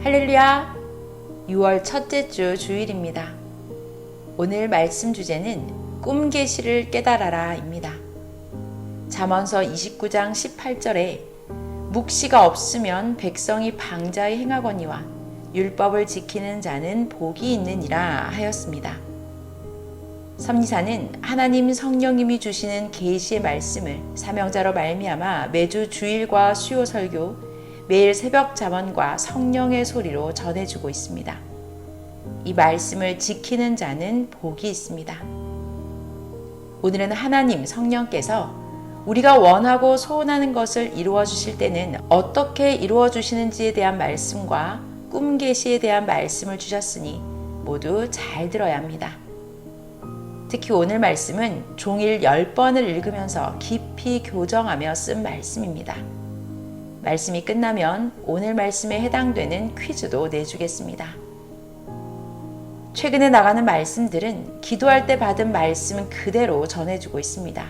할렐루야! 6월 첫째 주 주일입니다. 오늘 말씀 주제는 꿈 계시를 깨달아라 입니다. 잠언서 29장 18절에 묵시가 없으면 백성이 방자히 행하거니와 율법을 지키는 자는 복이 있느니라 하였습니다. 섭리사는 하나님 성령님이 주시는 계시의 말씀을 사명자로 말미암아 매주 주일과 수요 설교, 매일 새벽 잠언과 성령의 소리로 전해주고 있습니다. 이 말씀을 지키는 자는 복이 있습니다. 오늘은 하나님 성령께서 우리가 원하고 소원하는 것을 이루어 주실 때는 어떻게 이루어 주시는지에 대한 말씀과 꿈 계시에 대한 말씀을 주셨으니 모두 잘 들어야 합니다. 특히 오늘 말씀은 종일 10번을 읽으면서 깊이 교정하며 쓴 말씀입니다. 말씀이 끝나면 오늘 말씀에 해당되는 퀴즈도 내주겠습니다. 최근에 나가는 말씀들은 기도할 때 받은 말씀 그대로 전해주고 있습니다.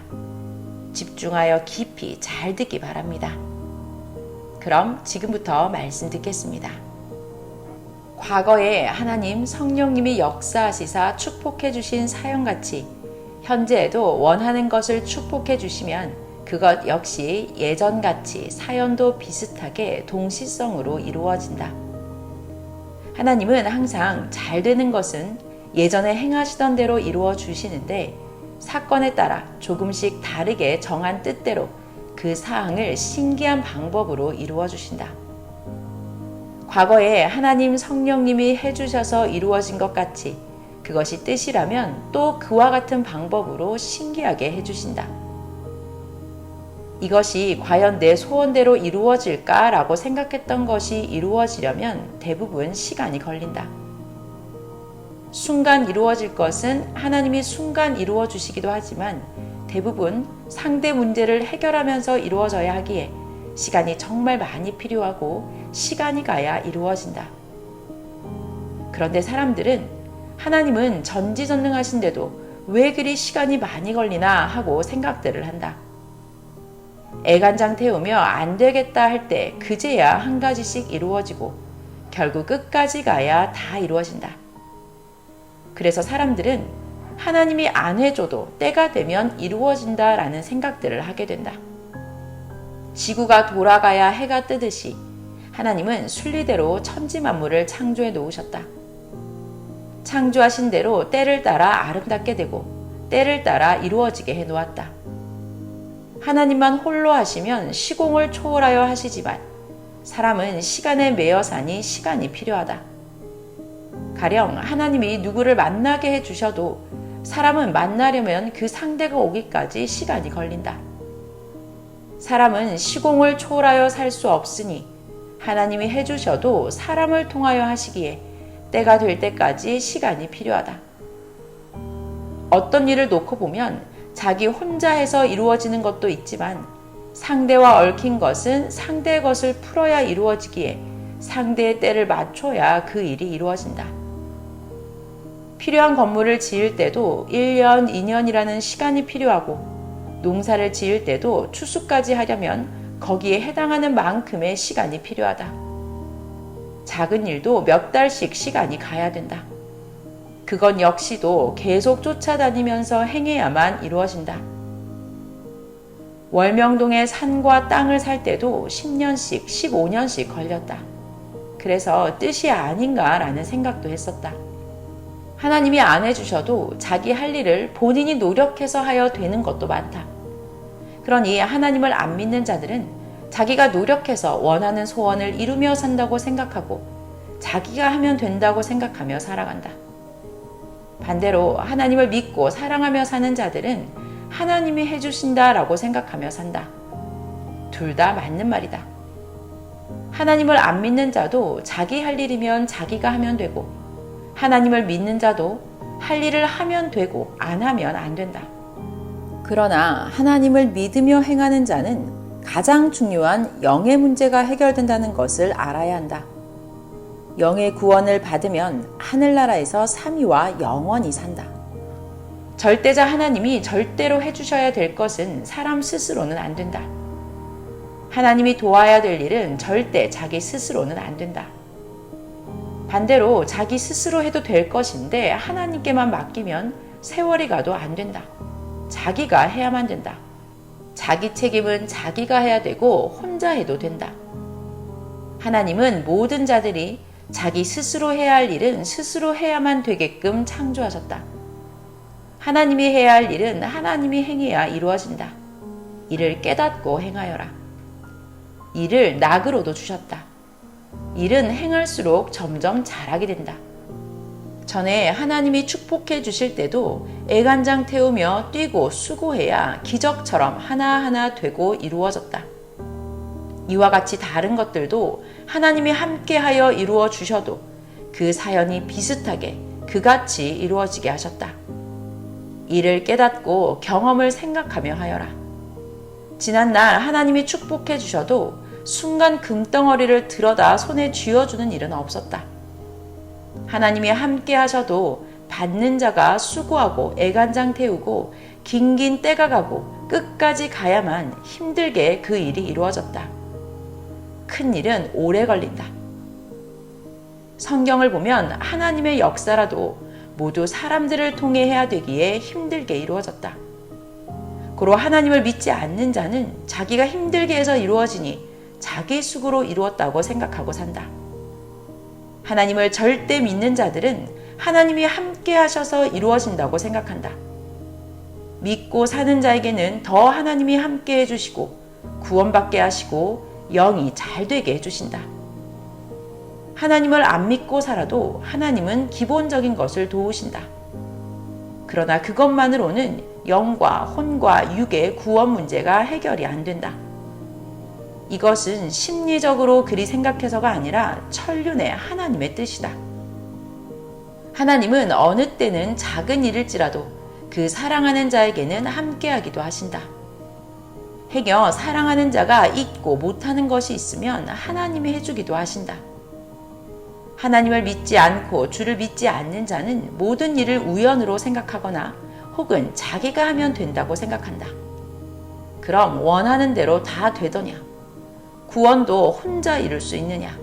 집중하여 깊이 잘 듣기 바랍니다. 그럼 지금부터 말씀 듣겠습니다. 과거에 하나님 성령님이 역사하시사 축복해 주신 사연같이 현재에도 원하는 것을 축복해 주시면 그것 역시 예전같이 사연도 비슷하게 동시성으로 이루어진다. 하나님은 항상 잘 되는 것은 예전에 행하시던 대로 이루어 주시는데 사건에 따라 조금씩 다르게 정한 뜻대로 그 사항을 신기한 방법으로 이루어 주신다. 과거에 하나님 성령님이 해주셔서 이루어진 것 같이 그것이 뜻이라면 또 그와 같은 방법으로 신기하게 해주신다. 이것이 과연 내 소원대로 이루어질까라고 생각했던 것이 이루어지려면 대부분 시간이 걸린다. 순간 이루어질 것은 하나님이 순간 이루어 주시기도 하지만 대부분 상대 문제를 해결하면서 이루어져야 하기에 시간이 정말 많이 필요하고 시간이 가야 이루어진다. 그런데 사람들은 하나님은 전지전능하신데도 왜 그리 시간이 많이 걸리나 하고 생각들을 한다. 애간장 태우며 안 되겠다 할 때 그제야 한 가지씩 이루어지고 결국 끝까지 가야 다 이루어진다. 그래서 사람들은 하나님이 안 해줘도 때가 되면 이루어진다라는 생각들을 하게 된다. 지구가 돌아가야 해가 뜨듯이 하나님은 순리대로 천지만물을 창조해 놓으셨다. 창조하신 대로 때를 따라 아름답게 되고 때를 따라 이루어지게 해 놓았다. 하나님만 홀로 하시면 시공을 초월하여 하시지만 사람은 시간에 매여 사니 시간이 필요하다. 가령 하나님이 누구를 만나게 해주셔도 사람은 만나려면 그 상대가 오기까지 시간이 걸린다. 사람은 시공을 초월하여 살 수 없으니 하나님이 해주셔도 사람을 통하여 하시기에 때가 될 때까지 시간이 필요하다. 어떤 일을 놓고 보면 자기 혼자 해서 이루어지는 것도 있지만 상대와 얽힌 것은 상대의 것을 풀어야 이루어지기에 상대의 때를 맞춰야 그 일이 이루어진다. 필요한 건물을 지을 때도 1년, 2년이라는 시간이 필요하고 농사를 지을 때도 추수까지 하려면 거기에 해당하는 만큼의 시간이 필요하다. 작은 일도 몇 달씩 시간이 가야 된다. 그건 역시도 계속 쫓아다니면서 행해야만 이루어진다. 월명동에 산과 땅을 살 때도 10년씩, 15년씩 걸렸다. 그래서 뜻이 아닌가라는 생각도 했었다. 하나님이 안 해주셔도 자기 할 일을 본인이 노력해서 하여 되는 것도 많다. 그러니 하나님을 안 믿는 자들은 자기가 노력해서 원하는 소원을 이루며 산다고 생각하고 자기가 하면 된다고 생각하며 살아간다. 반대로 하나님을 믿고 사랑하며 사는 자들은 하나님이 해주신다라고 생각하며 산다. 둘 다 맞는 말이다. 하나님을 안 믿는 자도 자기 할 일이면 자기가 하면 되고 하나님을 믿는 자도 할 일을 하면 되고 안 하면 안 된다. 그러나 하나님을 믿으며 행하는 자는 가장 중요한 영의 문제가 해결된다는 것을 알아야 한다. 영의 구원을 받으면 하늘나라에서 삼위와 영원히 산다. 절대자 하나님이 절대로 해주셔야 될 것은 사람 스스로는 안 된다. 하나님이 도와야 될 일은 절대 자기 스스로는 안 된다. 반대로 자기 스스로 해도 될 것인데 하나님께만 맡기면 세월이 가도 안 된다. 자기가 해야만 된다. 자기 책임은 자기가 해야 되고 혼자 해도 된다. 하나님은 모든 자들이 자기 스스로 해야 할 일은 스스로 해야만 되게끔 창조하셨다. 하나님이 해야 할 일은 하나님이 행해야 이루어진다. 이를 깨닫고 행하여라. 이를 낙으로도 주셨다. 일은 행할수록 점점 잘하게 된다. 전에 하나님이 축복해 주실 때도 애간장 태우며 뛰고 수고해야 기적처럼 하나하나 되고 이루어졌다. 이와 같이 다른 것들도 하나님이 함께하여 이루어 주셔도 그 사연이 비슷하게 그같이 이루어지게 하셨다. 이를 깨닫고 경험을 생각하며 하여라. 지난날 하나님이 축복해 주셔도 순간 금덩어리를 들어다 손에 쥐어주는 일은 없었다. 하나님이 함께 하셔도 받는 자가 수고하고 애간장 태우고 긴긴 때가 가고 끝까지 가야만 힘들게 그 일이 이루어졌다. 큰 일은 오래 걸린다. 성경을 보면 하나님의 역사라도 모두 사람들을 통해 해야 되기에 힘들게 이루어졌다. 고로 하나님을 믿지 않는 자는 자기가 힘들게 해서 이루어지니 자기 수고로 이루었다고 생각하고 산다. 하나님을 절대 믿는 자들은 하나님이 함께 하셔서 이루어진다고 생각한다. 믿고 사는 자에게는 더 하나님이 함께 해주시고 구원받게 하시고 영이 잘 되게 해주신다. 하나님을 안 믿고 살아도 하나님은 기본적인 것을 도우신다. 그러나 그것만으로는 영과 혼과 육의 구원 문제가 해결이 안 된다. 이것은 심리적으로 그리 생각해서가 아니라 천륜의 하나님의 뜻이다. 하나님은 어느 때는 작은 일일지라도 그 사랑하는 자에게는 함께하기도 하신다. 행여 사랑하는 자가 있고 못하는 것이 있으면 하나님이 해주기도 하신다. 하나님을 믿지 않고 주를 믿지 않는 자는 모든 일을 우연으로 생각하거나 혹은 자기가 하면 된다고 생각한다. 그럼 원하는 대로 다 되더냐? 구원도 혼자 이룰 수 있느냐?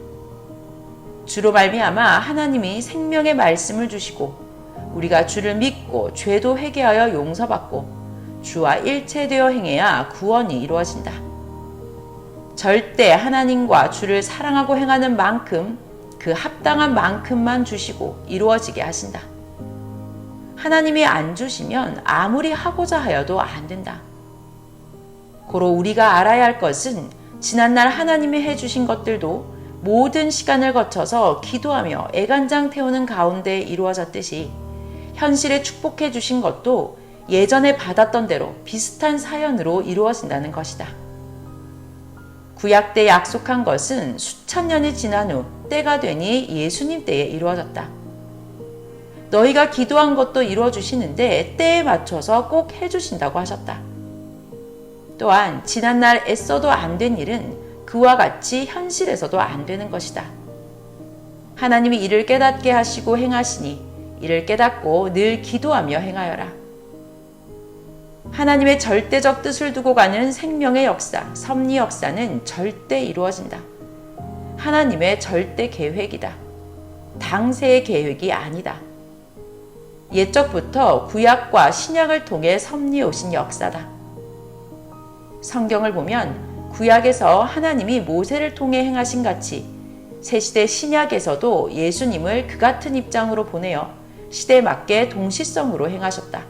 주로 말미암아 하나님이 생명의 말씀을 주시고 우리가 주를 믿고 죄도 회개하여 용서받고 주와 일체되어 행해야 구원이 이루어진다. 절대 하나님과 주를 사랑하고 행하는 만큼 그 합당한 만큼만 주시고 이루어지게 하신다. 하나님이 안 주시면 아무리 하고자 하여도 안 된다. 고로 우리가 알아야 할 것은 지난날 하나님이 해주신 것들도 모든 시간을 거쳐서 기도하며 애간장 태우는 가운데 이루어졌듯이 현실에 축복해 주신 것도 예전에 받았던 대로 비슷한 사연으로 이루어진다는 것이다. 구약 때 약속한 것은 수천 년이 지난 후 때가 되니 예수님 때에 이루어졌다. 너희가 기도한 것도 이루어주시는데 때에 맞춰서 꼭 해주신다고 하셨다. 또한 지난날 애써도 안 된 일은 그와 같이 현실에서도 안 되는 것이다. 하나님이 이를 깨닫게 하시고 행하시니 이를 깨닫고 늘 기도하며 행하여라. 하나님의 절대적 뜻을 두고 가는 생명의 역사, 섭리 역사는 절대 이루어진다. 하나님의 절대 계획이다. 당세의 계획이 아니다. 옛적부터 구약과 신약을 통해 섭리 오신 역사다. 성경을 보면 구약에서 하나님이 모세를 통해 행하신 같이 새시대 신약에서도 예수님을 그 같은 입장으로 보내어 시대에 맞게 동시성으로 행하셨다.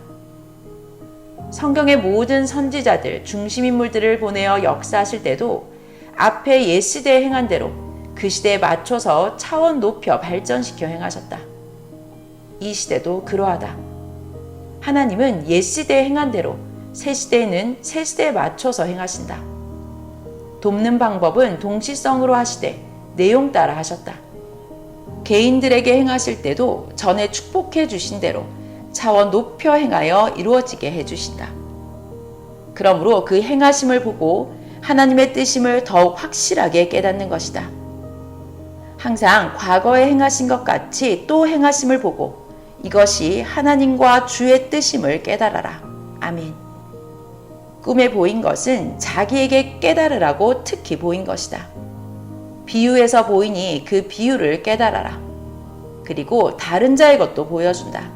성경의 모든 선지자들, 중심인물들을 보내어 역사하실 때도 앞에 옛 시대에 행한 대로 그 시대에 맞춰서 차원 높여 발전시켜 행하셨다. 이 시대도 그러하다. 하나님은 옛 시대에 행한 대로 새 시대에는 새 시대에 맞춰서 행하신다. 돕는 방법은 동시성으로 하시되 내용 따라 하셨다. 개인들에게 행하실 때도 전에 축복해 주신 대로 차원 높여 행하여 이루어지게 해주신다. 그러므로 그 행하심을 보고 하나님의 뜻임을 더욱 확실하게 깨닫는 것이다. 항상 과거에 행하신 것 같이 또 행하심을 보고 이것이 하나님과 주의 뜻임을 깨달아라. 아멘. 꿈에 보인 것은 자기에게 깨달으라고 특히 보인 것이다. 비유에서 보이니 그 비유를 깨달아라. 그리고 다른 자의 것도 보여준다.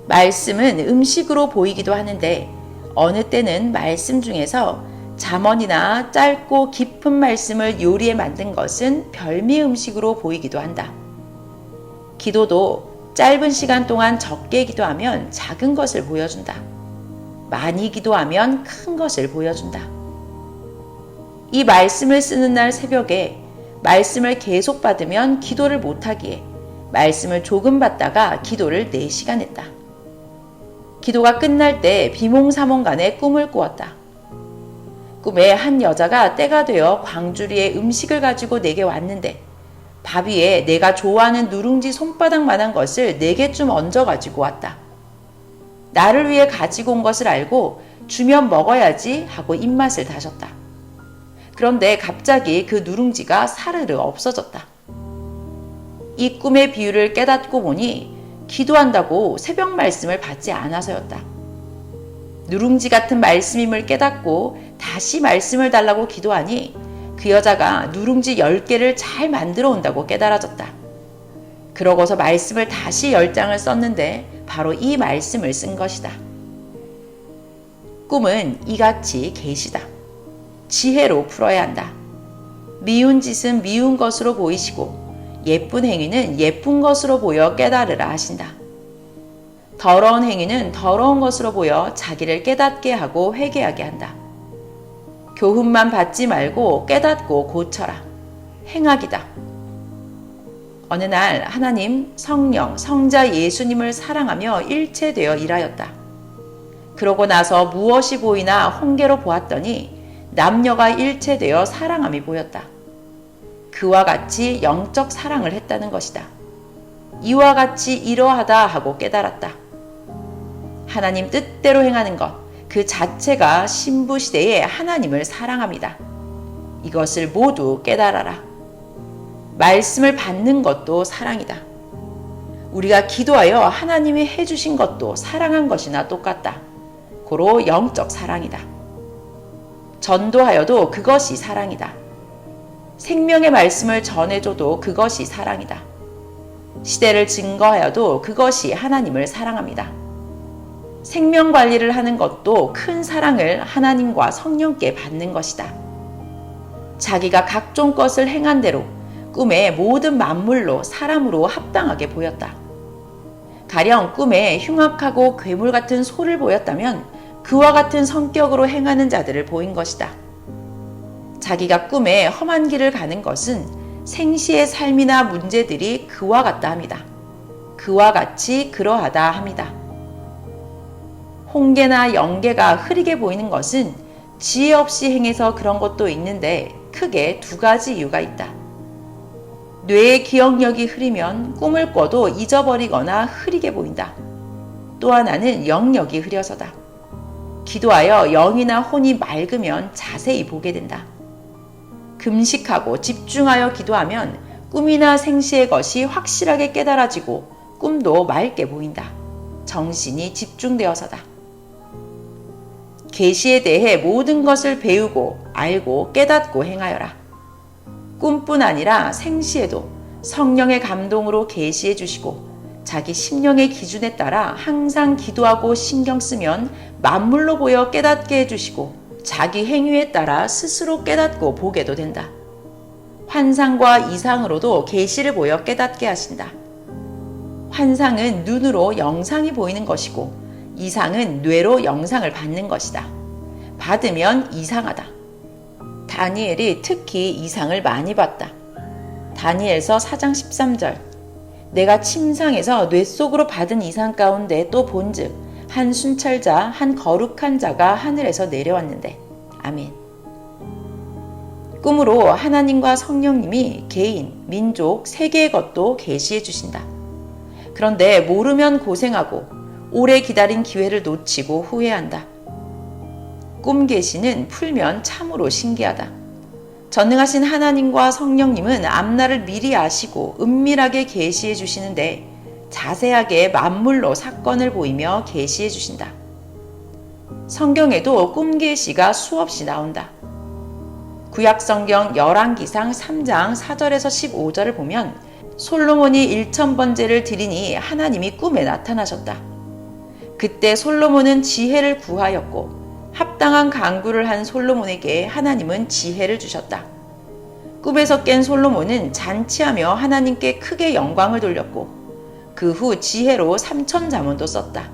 말씀은 음식으로 보이기도 하는데 어느 때는 말씀 중에서 잠언이나 짧고 깊은 말씀을 요리에 만든 것은 별미 음식으로 보이기도 한다. 기도도 짧은 시간 동안 적게 기도하면 작은 것을 보여준다. 많이 기도하면 큰 것을 보여준다. 이 말씀을 쓰는 날 새벽에 말씀을 계속 받으면 기도를 못하기에 말씀을 조금 받다가 기도를 4시간 했다. 기도가 끝날 때 비몽사몽간에 꿈을 꾸었다. 꿈에 한 여자가 때가 되어 광주리에 음식을 가지고 내게 왔는데 밥 위에 내가 좋아하는 누룽지 손바닥만한 것을 4개쯤 얹어 가지고 왔다. 나를 위해 가지고 온 것을 알고 주면 먹어야지 하고 입맛을 다졌다. 그런데 갑자기 그 누룽지가 사르르 없어졌다. 이 꿈의 비유를 깨닫고 보니 기도한다고 새벽 말씀을 받지 않아서였다. 누룽지 같은 말씀임을 깨닫고 다시 말씀을 달라고 기도하니 그 여자가 누룽지 10개를 잘 만들어 온다고 깨달아졌다. 그러고서 말씀을 다시 10장을 썼는데 바로 이 말씀을 쓴 것이다. 꿈은 이같이 계시다. 지혜로 풀어야 한다. 미운 짓은 미운 것으로 보이시고 예쁜 행위는 예쁜 것으로 보여 깨달으라 하신다. 더러운 행위는 더러운 것으로 보여 자기를 깨닫게 하고 회개하게 한다. 교훈만 받지 말고 깨닫고 고쳐라. 행악이다. 어느 날 하나님, 성령, 성자 예수님을 사랑하며 일체되어 일하였다. 그러고 나서 무엇이 보이나 홍계로 보았더니 남녀가 일체되어 사랑함이 보였다. 그와 같이 영적 사랑을 했다는 것이다. 이와 같이 이러하다 하고 깨달았다. 하나님 뜻대로 행하는 것, 그 자체가 신부시대에 하나님을 사랑합니다. 이것을 모두 깨달아라. 말씀을 받는 것도 사랑이다. 우리가 기도하여 하나님이 해주신 것도 사랑한 것이나 똑같다. 고로 영적 사랑이다. 전도하여도 그것이 사랑이다. 생명의 말씀을 전해줘도 그것이 사랑이다. 시대를 증거하여도 그것이 하나님을 사랑합니다. 생명 관리를 하는 것도 큰 사랑을 하나님과 성령께 받는 것이다. 자기가 각종 것을 행한 대로 꿈에 모든 만물로 사람으로 합당하게 보였다. 가령 꿈에 흉악하고 괴물 같은 소를 보였다면 그와 같은 성격으로 행하는 자들을 보인 것이다. 자기가 꿈에 험한 길을 가는 것은 생시의 삶이나 문제들이 그와 같다 합니다. 그와 같이 그러하다 합니다. 홍계나 영계가 흐리게 보이는 것은 지혜 없이 행해서 그런 것도 있는데 크게 2가지 이유가 있다. 뇌의 기억력이 흐리면 꿈을 꿔도 잊어버리거나 흐리게 보인다. 또 하나는 영력이 흐려서다. 기도하여 영이나 혼이 맑으면 자세히 보게 된다. 금식하고 집중하여 기도하면 꿈이나 생시의 것이 확실하게 깨달아지고 꿈도 맑게 보인다. 정신이 집중되어서다. 계시에 대해 모든 것을 배우고 알고 깨닫고 행하여라. 꿈뿐 아니라 생시에도 성령의 감동으로 계시해 주시고 자기 심령의 기준에 따라 항상 기도하고 신경 쓰면 만물로 보여 깨닫게 해주시고 자기 행위에 따라 스스로 깨닫고 보게도 된다. 환상과 이상으로도 계시를 보여 깨닫게 하신다. 환상은 눈으로 영상이 보이는 것이고 이상은 뇌로 영상을 받는 것이다. 받으면 이상하다. 다니엘이 특히 이상을 많이 봤다. 다니엘서 4장 13절 내가 침상에서 뇌 속으로 받은 이상 가운데 또 본즉 한 순찰자 한 거룩한 자가 하늘에서 내려왔는데 아멘. 꿈으로 하나님과 성령님이 개인, 민족, 세계의 것도 계시해 주신다. 그런데 모르면 고생하고 오래 기다린 기회를 놓치고 후회한다. 꿈 계시는 풀면 참으로 신기하다. 전능하신 하나님과 성령님은 앞날을 미리 아시고 은밀하게 계시해 주시는데 자세하게 만물로 사건을 보이며 계시해 주신다. 성경에도 꿈 계시가 수없이 나온다. 구약성경 열왕기상 3장 4절에서 15절을 보면 솔로몬이 1000번제를 드리니 하나님이 꿈에 나타나셨다. 그때 솔로몬은 지혜를 구하였고 합당한 간구를 한 솔로몬에게 하나님은 지혜를 주셨다. 꿈에서 깬 솔로몬은 잔치하며 하나님께 크게 영광을 돌렸고 그 후 지혜로 3000자문도 썼다.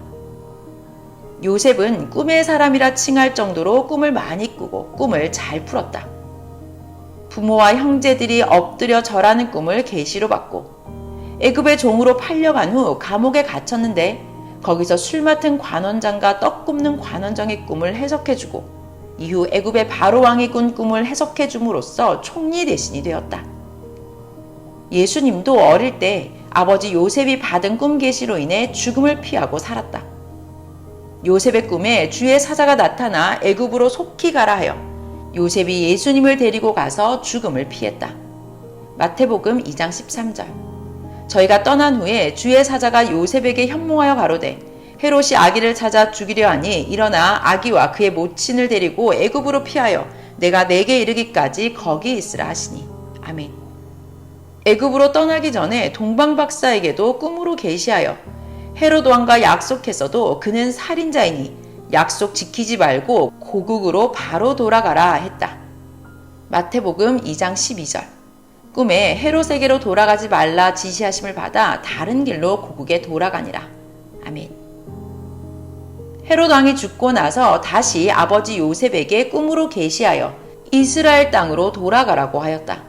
요셉은 꿈의 사람이라 칭할 정도로 꿈을 많이 꾸고 꿈을 잘 풀었다. 부모와 형제들이 엎드려 절하는 꿈을 계시로 받고 애굽의 종으로 팔려간 후 감옥에 갇혔는데 거기서 술 맡은 관원장과 떡 굽는 관원장의 꿈을 해석해주고 이후 애굽의 바로왕이 꾼 꿈을 해석해줌으로써 총리 대신이 되었다. 예수님도 어릴 때 아버지 요셉이 받은 꿈 계시로 인해 죽음을 피하고 살았다. 요셉의 꿈에 주의 사자가 나타나 애굽으로 속히 가라 하여 요셉이 예수님을 데리고 가서 죽음을 피했다. 마태복음 2장 13절. 저희가 떠난 후에 주의 사자가 요셉에게 현몽하여 가로되 헤롯이 아기를 찾아 죽이려 하니 일어나 아기와 그의 모친을 데리고 애굽으로 피하여 내가 내게 이르기까지 거기 있으라 하시니. 아멘. 애굽으로 떠나기 전에 동방 박사에게도 꿈으로 계시하여 헤롯 왕과 약속했어도 그는 살인자이니 약속 지키지 말고 고국으로 바로 돌아가라 했다. 마태복음 2장 12절. 꿈에 헤롯에게로 돌아가지 말라 지시하심을 받아 다른 길로 고국에 돌아가니라. 아멘. 헤롯 왕이 죽고 나서 다시 아버지 요셉에게 꿈으로 계시하여 이스라엘 땅으로 돌아가라고 하였다.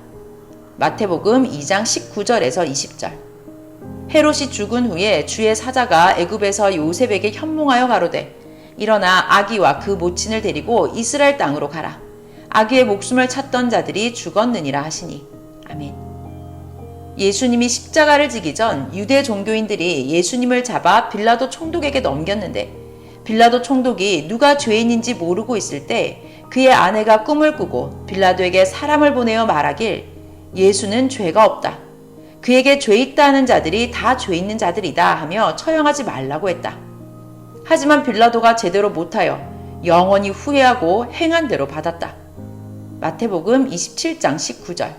마태복음 2장 19절에서 20절. 헤롯이 죽은 후에 주의 사자가 애굽에서 요셉에게 현몽하여 가로되 일어나 아기와 그 모친을 데리고 이스라엘 땅으로 가라. 아기의 목숨을 찾던 자들이 죽었느니라 하시니. 아멘. 예수님이 십자가를 지기 전 유대 종교인들이 예수님을 잡아 빌라도 총독에게 넘겼는데 빌라도 총독이 누가 죄인인지 모르고 있을 때 그의 아내가 꿈을 꾸고 빌라도에게 사람을 보내어 말하길 예수는 죄가 없다. 그에게 죄 있다 하는 자들이 다 죄 있는 자들이다 하며 처형하지 말라고 했다. 하지만 빌라도가 제대로 못하여 영원히 후회하고 행한 대로 받았다. 마태복음 27장 19절.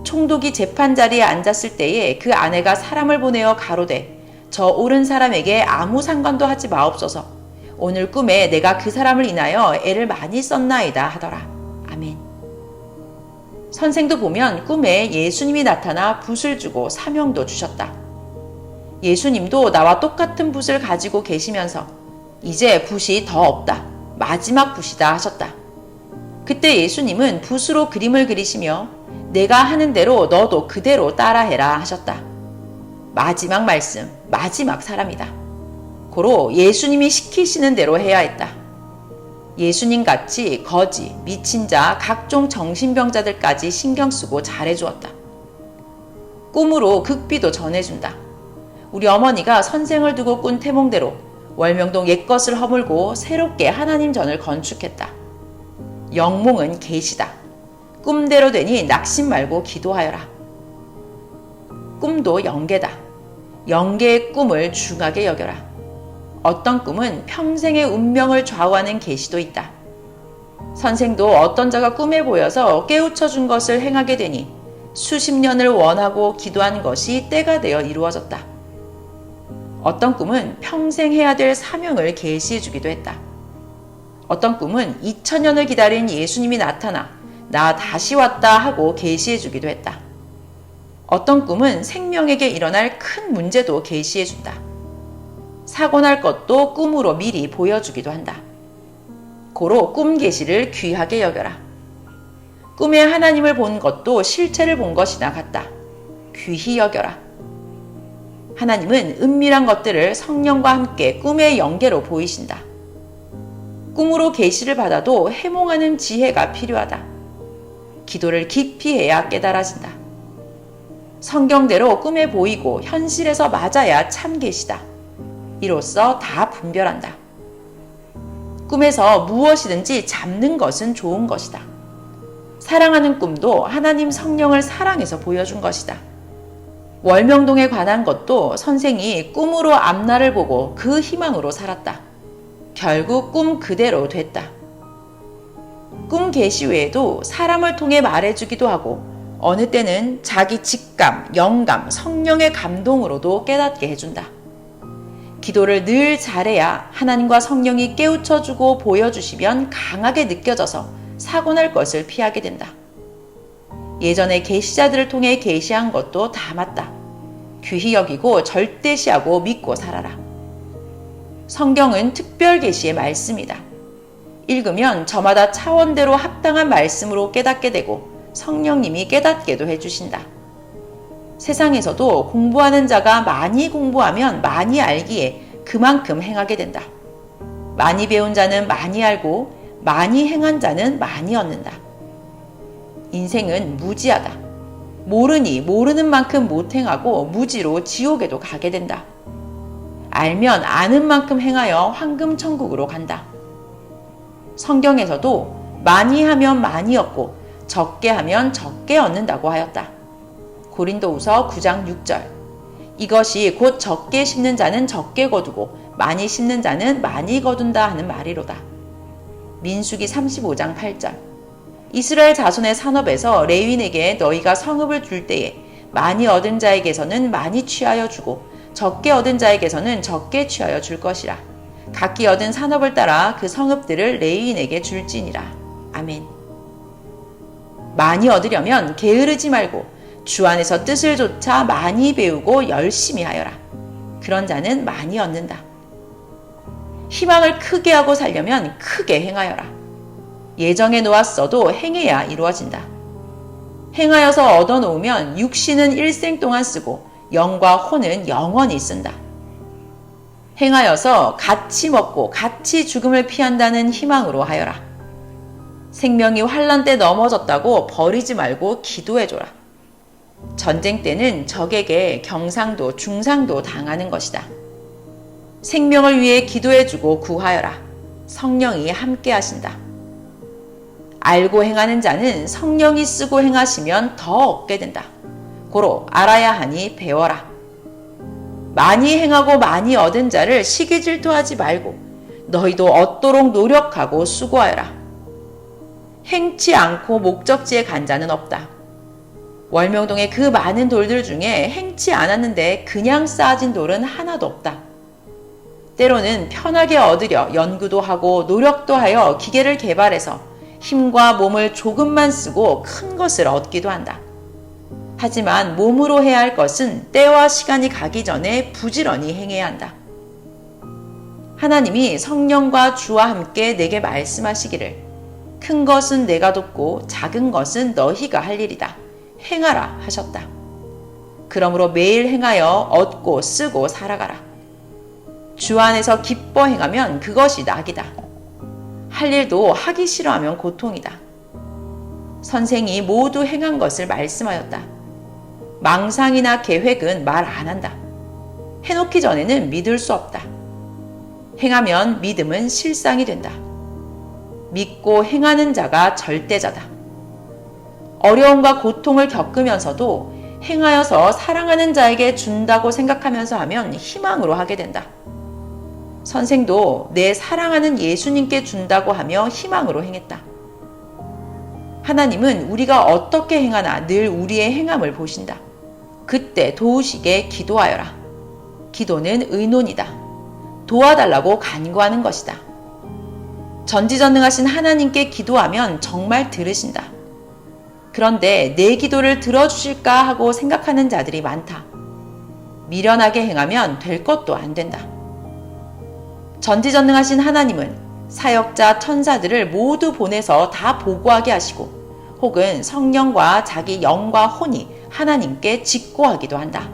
총독이 재판 자리에 앉았을 때에 그 아내가 사람을 보내어 가로되 저 옳은 사람에게 아무 상관도 하지 마옵소서. 오늘 꿈에 내가 그 사람을 인하여 애를 많이 썼나이다 하더라. 아멘. 선생도 보면 꿈에 예수님이 나타나 붓을 주고 사명도 주셨다. 예수님도 나와 똑같은 붓을 가지고 계시면서 이제 붓이 더 없다. 마지막 붓이다 하셨다. 그때 예수님은 붓으로 그림을 그리시며 내가 하는 대로 너도 그대로 따라해라 하셨다. 마지막 말씀, 마지막 사람이다. 고로 예수님이 시키시는 대로 해야 했다. 예수님같이 거지, 미친 자, 각종 정신병자들까지 신경 쓰고 잘해주었다. 꿈으로 극비도 전해준다. 우리 어머니가 선생을 두고 꾼 태몽대로 월명동 옛것을 허물고 새롭게 하나님 전을 건축했다. 영몽은 계시다. 꿈대로 되니 낙심 말고 기도하여라. 꿈도 영계다. 영계의 꿈을 중하게 여겨라. 어떤 꿈은 평생의 운명을 좌우하는 계시도 있다. 선생도 어떤 자가 꿈에 보여서 깨우쳐 준 것을 행하게 되니 수십 년을 원하고 기도한 것이 때가 되어 이루어졌다. 어떤 꿈은 평생 해야 될 사명을 계시해 주기도 했다. 어떤 꿈은 2000년을 기다린 예수님이 나타나 나 다시 왔다 하고 계시해 주기도 했다. 어떤 꿈은 생명에게 일어날 큰 문제도 계시해 준다. 사고 날 것도 꿈으로 미리 보여주기도 한다. 고로 꿈 계시를 귀하게 여겨라. 꿈에 하나님을 본 것도 실체를 본 것이나 같다. 귀히 여겨라. 하나님은 은밀한 것들을 성령과 함께 꿈의 영계로 보이신다. 꿈으로 계시를 받아도 해몽하는 지혜가 필요하다. 기도를 깊이 해야 깨달아진다. 성경대로 꿈에 보이고 현실에서 맞아야 참 계시다. 이로써 다 분별한다. 꿈에서 무엇이든지 잡는 것은 좋은 것이다. 사랑하는 꿈도 하나님 성령을 사랑해서 보여준 것이다. 월명동에 관한 것도 선생이 꿈으로 앞날을 보고 그 희망으로 살았다. 결국 꿈 그대로 됐다. 꿈 계시 외에도 사람을 통해 말해주기도 하고 어느 때는 자기 직감, 영감, 성령의 감동으로도 깨닫게 해준다. 기도를 늘 잘해야 하나님과 성령이 깨우쳐주고 보여주시면 강하게 느껴져서 사고날 것을 피하게 된다. 예전에 계시자들을 통해 계시한 것도 다 맞다. 귀히 여기고 절대시하고 믿고 살아라. 성경은 특별 계시의 말씀이다. 읽으면 저마다 차원대로 합당한 말씀으로 깨닫게 되고 성령님이 깨닫게도 해주신다. 세상에서도 공부하는 자가 많이 공부하면 많이 알기에 그만큼 행하게 된다. 많이 배운 자는 많이 알고 많이 행한 자는 많이 얻는다. 인생은 무지하다. 모르니 모르는 만큼 못 행하고 무지로 지옥에도 가게 된다. 알면 아는 만큼 행하여 황금 천국으로 간다. 성경에서도 많이 하면 많이 얻고 적게 하면 적게 얻는다고 하였다. 고린도후서 9장 6절. 이것이 곧 적게 심는 자는 적게 거두고 많이 심는 자는 많이 거둔다 하는 말이로다. 민수기 35장 8절. 이스라엘 자손의 산업에서 레위인에게 너희가 성읍을 줄 때에 많이 얻은 자에게서는 많이 취하여 주고 적게 얻은 자에게서는 적게 취하여 줄 것이라. 각기 얻은 산업을 따라 그 성읍들을 레위인에게 줄지니라. 아멘. 많이 얻으려면 게으르지 말고 주 안에서 뜻을 조차 많이 배우고 열심히 하여라. 그런 자는 많이 얻는다. 희망을 크게 하고 살려면 크게 행하여라. 예정해 놓았어도 행해야 이루어진다. 행하여서 얻어놓으면 육신은 일생 동안 쓰고 영과 혼은 영원히 쓴다. 행하여서 같이 먹고 같이 죽음을 피한다는 희망으로 하여라. 생명이 환난 때 넘어졌다고 버리지 말고 기도해줘라. 전쟁 때는 적에게 경상도, 중상도 당하는 것이다. 생명을 위해 기도해주고 구하여라. 성령이 함께 하신다. 알고 행하는 자는 성령이 쓰고 행하시면 더 얻게 된다. 고로 알아야 하니 배워라. 많이 행하고 많이 얻은 자를 시기 질투하지 말고 너희도 얻도록 노력하고 수고하여라. 행치 않고 목적지에 간 자는 없다. 월명동의 그 많은 돌들 중에 행치 않았는데 그냥 쌓아진 돌은 하나도 없다. 때로는 편하게 얻으려 연구도 하고 노력도 하여 기계를 개발해서 힘과 몸을 조금만 쓰고 큰 것을 얻기도 한다. 하지만 몸으로 해야 할 것은 때와 시간이 가기 전에 부지런히 행해야 한다. 하나님이 성령과 주와 함께 내게 말씀하시기를 큰 것은 내가 돕고 작은 것은 너희가 할 일이다. 행하라 하셨다. 그러므로 매일 행하여 얻고 쓰고 살아가라. 주 안에서 기뻐 행하면 그것이 낙이다. 할 일도 하기 싫어하면 고통이다. 선생이 모두 행한 것을 말씀하였다. 망상이나 계획은 말 안 한다. 해놓기 전에는 믿을 수 없다. 행하면 믿음은 실상이 된다. 믿고 행하는 자가 절대자다. 어려움과 고통을 겪으면서도 행하여서 사랑하는 자에게 준다고 생각하면서 하면 희망으로 하게 된다. 선생도 내 사랑하는 예수님께 준다고 하며 희망으로 행했다. 하나님은 우리가 어떻게 행하나 늘 우리의 행함을 보신다. 그때 도우시게 기도하여라. 기도는 의논이다. 도와달라고 간구하는 것이다. 전지전능하신 하나님께 기도하면 정말 들으신다. 그런데 내 기도를 들어주실까 하고 생각하는 자들이 많다. 미련하게 행하면 될 것도 안 된다. 전지전능하신 하나님은 사역자 천사들을 모두 보내서 다 보고하게 하시고 혹은 성령과 자기 영과 혼이 하나님께 직고하기도 한다.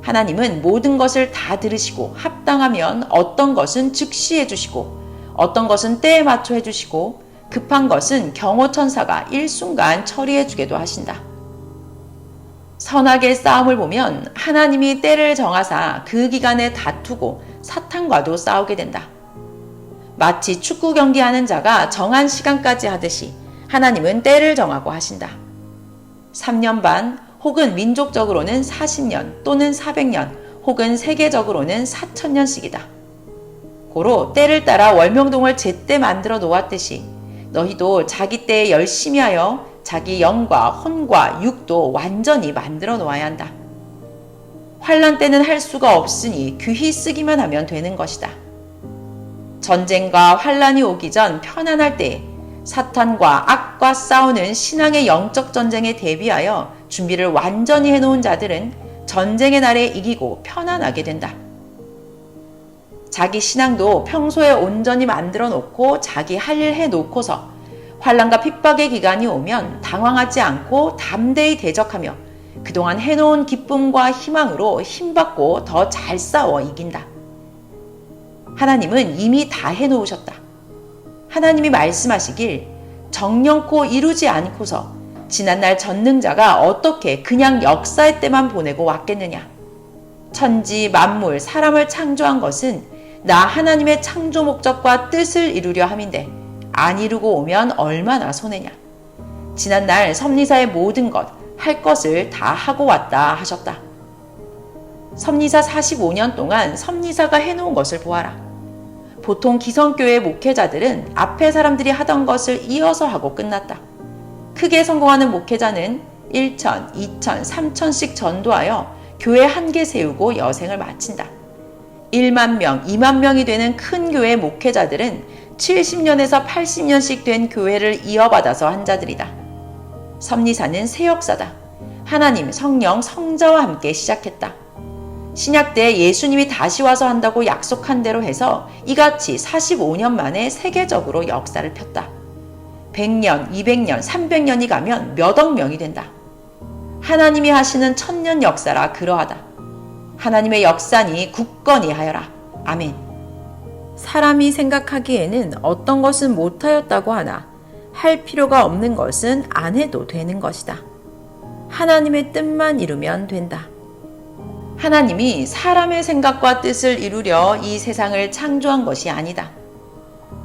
하나님은 모든 것을 다 들으시고 합당하면 어떤 것은 즉시 해주시고 어떤 것은 때에 맞춰 해주시고 급한 것은 경호천사가 일순간 처리해주게도 하신다. 선악의 싸움을 보면 하나님이 때를 정하사 그 기간에 다투고 사탄과도 싸우게 된다. 마치 축구 경기하는 자가 정한 시간까지 하듯이 하나님은 때를 정하고 하신다. 3년 반 혹은 민족적으로는 40년 또는 400년 혹은 세계적으로는 4000년씩이다. 고로 때를 따라 월명동을 제때 만들어 놓았듯이 너희도 자기 때에 열심히 하여 자기 영과 혼과 육도 완전히 만들어 놓아야 한다. 환난 때는 할 수가 없으니 귀히 쓰기만 하면 되는 것이다. 전쟁과 환난이 오기 전 편안할 때에 사탄과 악과 싸우는 신앙의 영적 전쟁에 대비하여 준비를 완전히 해놓은 자들은 전쟁의 날에 이기고 편안하게 된다. 자기 신앙도 평소에 온전히 만들어 놓고 자기 할 일 해놓고서 환난과 핍박의 기간이 오면 당황하지 않고 담대히 대적하며 그동안 해놓은 기쁨과 희망으로 힘받고 더 잘 싸워 이긴다. 하나님은 이미 다 해놓으셨다. 하나님이 말씀하시길 정령코 이루지 않고서 지난날 전능자가 어떻게 그냥 역사의 때만 보내고 왔겠느냐. 천지 만물 사람을 창조한 것은 나 하나님의 창조 목적과 뜻을 이루려 함인데 안 이루고 오면 얼마나 손해냐. 지난날 섭리사의 모든 것 할 것을 다 하고 왔다 하셨다. 섭리사 45년 동안 섭리사가 해놓은 것을 보아라. 보통 기성교회 목회자들은 앞에 사람들이 하던 것을 이어서 하고 끝났다. 크게 성공하는 목회자는 1천, 2천, 3천씩 전도하여 교회 한 개 세우고 여생을 마친다. 1만 명, 2만 명이 되는 큰 교회 목회자들은 70년에서 80년씩 된 교회를 이어받아서 한 자들이다. 섭리사는 새 역사다. 하나님, 성령, 성자와 함께 시작했다. 신약 때 예수님이 다시 와서 한다고 약속한 대로 해서 이같이 45년 만에 세계적으로 역사를 폈다. 100년, 200년, 300년이 가면 몇 억 명이 된다. 하나님이 하시는 천년 역사라 그러하다. 하나님의 역사니 굳건히 하여라. 아멘. 사람이 생각하기에는 어떤 것은 못하였다고 하나 할 필요가 없는 것은 안 해도 되는 것이다. 하나님의 뜻만 이루면 된다. 하나님이 사람의 생각과 뜻을 이루려 이 세상을 창조한 것이 아니다.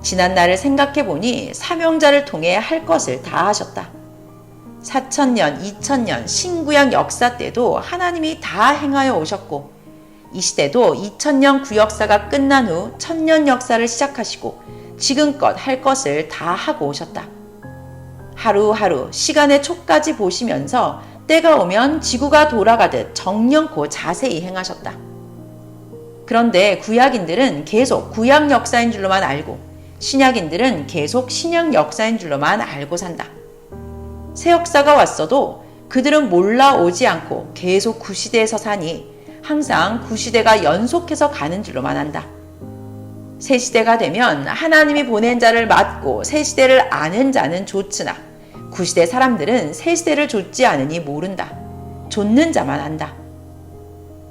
지난 날을 생각해 보니 사명자를 통해 할 것을 다 하셨다. 4000년, 2000년 신구약 역사 때도 하나님이 다 행하여 오셨고 이 시대도 2000년 구역사가 끝난 후 1000년 역사를 시작하시고 지금껏 할 것을 다 하고 오셨다. 하루하루 시간의 촉까지 보시면서 때가 오면 지구가 돌아가듯 정령코 자세히 행하셨다. 그런데 구약인들은 계속 구약 역사인 줄로만 알고 신약인들은 계속 신약 역사인 줄로만 알고 산다. 새 역사가 왔어도 그들은 몰라오지 않고 계속 구시대에서 사니 항상 구시대가 연속해서 가는 줄로만 안다. 새 시대가 되면 하나님이 보낸 자를 맡고 새 시대를 아는 자는 좋으나 구시대 사람들은 새 시대를 좇지 않으니 모른다. 좇는 자만 안다.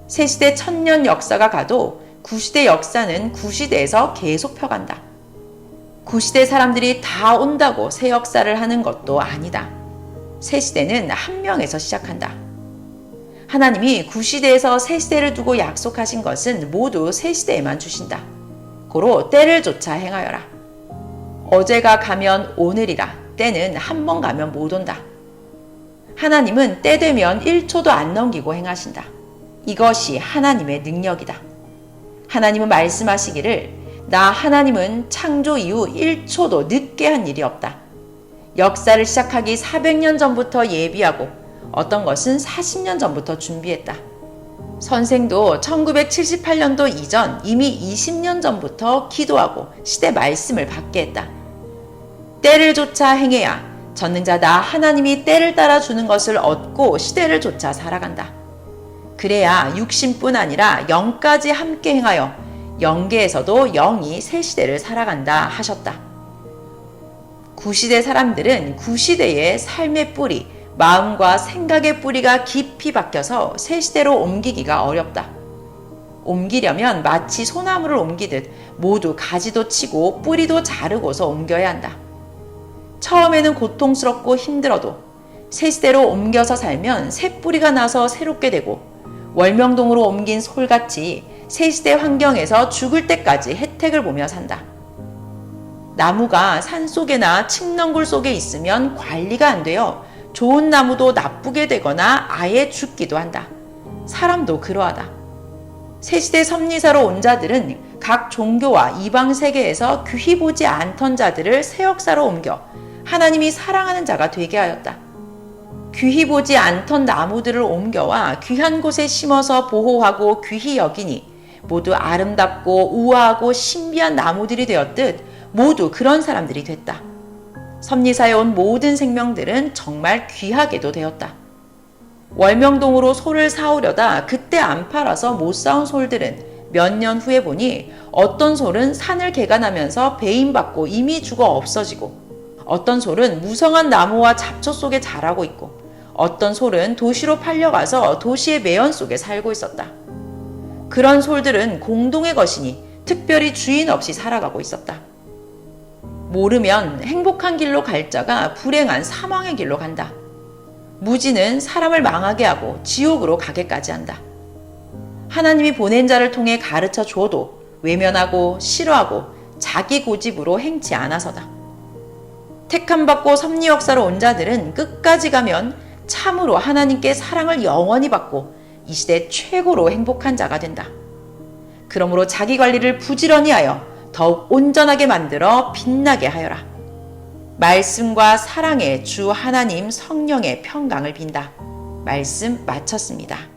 새 시대 1000년 역사가 가도 구시대 역사는 구시대에서 계속 펴간다. 구시대 사람들이 다 온다고 새 역사를 하는 것도 아니다. 새 시대는 한 명에서 시작한다. 하나님이 구시대에서 새 시대를 두고 약속하신 것은 모두 새 시대에만 주신다. 고로 때를 쫓아 행하여라. 어제가 가면 오늘이라. 때는 한 번 가면 못 온다. 하나님은 때 되면 1초도 안 넘기고 행하신다. 이것이 하나님의 능력이다. 하나님은 말씀하시기를 나 하나님은 창조 이후 1초도 늦게 한 일이 없다. 역사를 시작하기 400년 전부터 예비하고 어떤 것은 40년 전부터 준비했다. 선생도 1978년도 이전 이미 20년 전부터 기도하고 시대 말씀을 받게 했다. 때를 쫓아 행해야 전능자 나 하나님이 때를 따라 주는 것을 얻고 시대를 쫓아 살아간다. 그래야 육신뿐 아니라 영까지 함께 행하여 영계에서도 영이 새 시대를 살아간다 하셨다. 구시대 사람들은 구시대의 삶의 뿌리, 마음과 생각의 뿌리가 깊이 박혀서 새 시대로 옮기기가 어렵다. 옮기려면 마치 소나무를 옮기듯 모두 가지도 치고 뿌리도 자르고서 옮겨야 한다. 처음에는 고통스럽고 힘들어도 새 시대로 옮겨서 살면 새 뿌리가 나서 새롭게 되고 월명동으로 옮긴 솔같이 새 시대 환경에서 죽을 때까지 혜택을 보며 산다. 나무가 산속에나 칡렁굴 속에 있으면 관리가 안 되어 좋은 나무도 나쁘게 되거나 아예 죽기도 한다. 사람도 그러하다. 새시대 섭리사로 온 자들은 각 종교와 이방 세계에서 귀히 보지 않던 자들을 새 역사로 옮겨 하나님이 사랑하는 자가 되게 하였다. 귀히 보지 않던 나무들을 옮겨와 귀한 곳에 심어서 보호하고 귀히 여기니 모두 아름답고 우아하고 신비한 나무들이 되었듯 모두 그런 사람들이 됐다. 섭리사에 온 모든 생명들은 정말 귀하게도 되었다. 월명동으로 소를 사오려다 그때 안 팔아서 못 사온 솔들은 몇 년 후에 보니 어떤 솔은 산을 개간하면서 배임받고 이미 죽어 없어지고, 어떤 솔은 무성한 나무와 잡초 속에 자라고 있고, 어떤 솔은 도시로 팔려가서 도시의 매연 속에 살고 있었다. 그런 솔들은 공동의 것이니 특별히 주인 없이 살아가고 있었다. 모르면 행복한 길로 갈 자가 불행한 사망의 길로 간다. 무지는 사람을 망하게 하고 지옥으로 가게까지 한다. 하나님이 보낸 자를 통해 가르쳐 줘도 외면하고 싫어하고 자기 고집으로 행치 않아서다. 택함받고 섭리 역사로 온 자들은 끝까지 가면 참으로 하나님께 사랑을 영원히 받고 이 시대 최고로 행복한 자가 된다. 그러므로 자기 관리를 부지런히 하여 더욱 온전하게 만들어 빛나게 하여라. 말씀과 사랑의 주 하나님 성령의 평강을 빈다. 말씀 마쳤습니다.